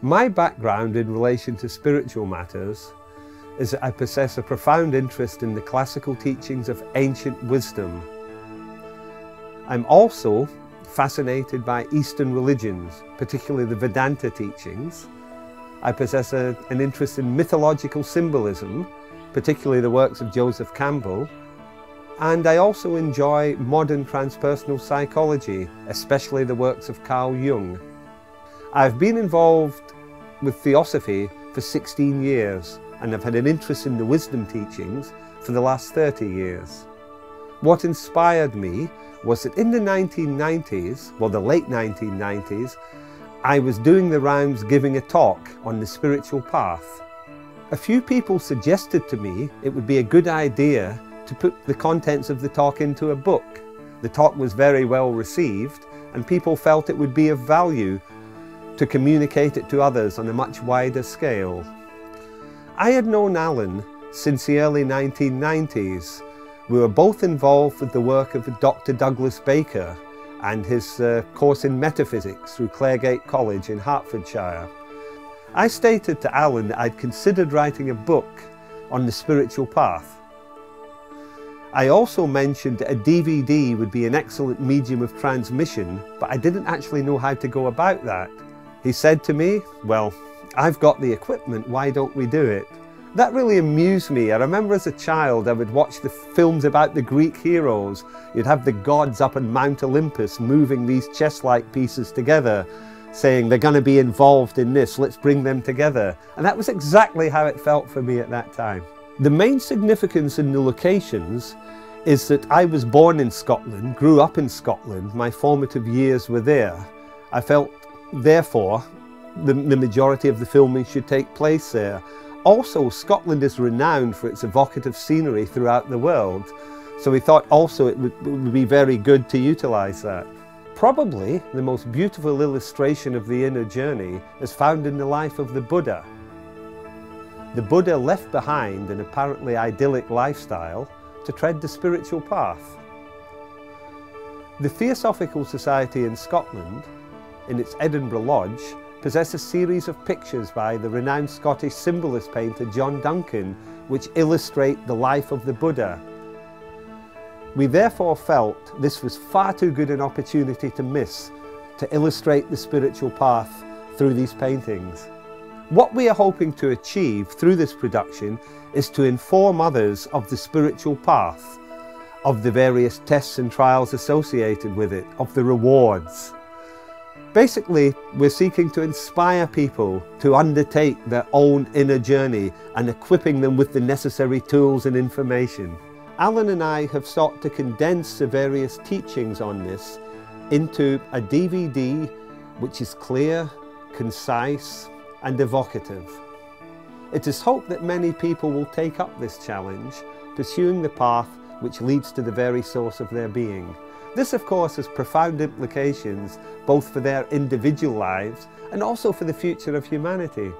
My background in relation to spiritual matters is that I possess a profound interest in the classical teachings of ancient wisdom. I'm also fascinated by Eastern religions, particularly the Vedanta teachings. I possess an interest in mythological symbolism, particularly the works of Joseph Campbell. And I also enjoy modern transpersonal psychology, especially the works of Carl Jung. I've been involved with theosophy for 16 years, and I've had an interest in the wisdom teachings for the last 30 years. What inspired me was that in the 1990s, well, the late 1990s, I was doing the rounds giving a talk on the spiritual path. A few people suggested to me it would be a good idea to put the contents of the talk into a book. The talk was very well received, and people felt it would be of value to communicate it to others on a much wider scale. I had known Alan since the early 1990s. We were both involved with the work of Dr. Douglas Baker and his course in metaphysics through Claregate College in Hertfordshire. I stated to Alan that I'd considered writing a book on the spiritual path. I also mentioned that a DVD would be an excellent medium of transmission, but I didn't actually know how to go about that. He said to me, "Well, I've got the equipment, why don't we do it?" That really amused me. I remember as a child I would watch the films about the Greek heroes. You'd have the gods up on Mount Olympus moving these chess-like pieces together, saying they're going to be involved in this, let's bring them together. And that was exactly how it felt for me at that time. The main significance in the locations is that I was born in Scotland, grew up in Scotland, my formative years were there. I felt, therefore, the majority of the filming should take place there. Also, Scotland is renowned for its evocative scenery throughout the world, so we thought also it would be very good to utilize that. Probably the most beautiful illustration of the inner journey is found in the life of the Buddha. The Buddha left behind an apparently idyllic lifestyle to tread the spiritual path. The Theosophical Society in Scotland, in its Edinburgh Lodge, possess a series of pictures by the renowned Scottish symbolist painter John Duncan, which illustrate the life of the Buddha. We therefore felt this was far too good an opportunity to miss, to illustrate the spiritual path through these paintings. What we are hoping to achieve through this production is to inform others of the spiritual path, of the various tests and trials associated with it, of the rewards. Basically, we're seeking to inspire people to undertake their own inner journey and equipping them with the necessary tools and information. Alan and I have sought to condense the various teachings on this into a DVD which is clear, concise, and evocative. It is hoped that many people will take up this challenge, pursuing the path which leads to the very source of their being. This, of course, has profound implications both for their individual lives and also for the future of humanity.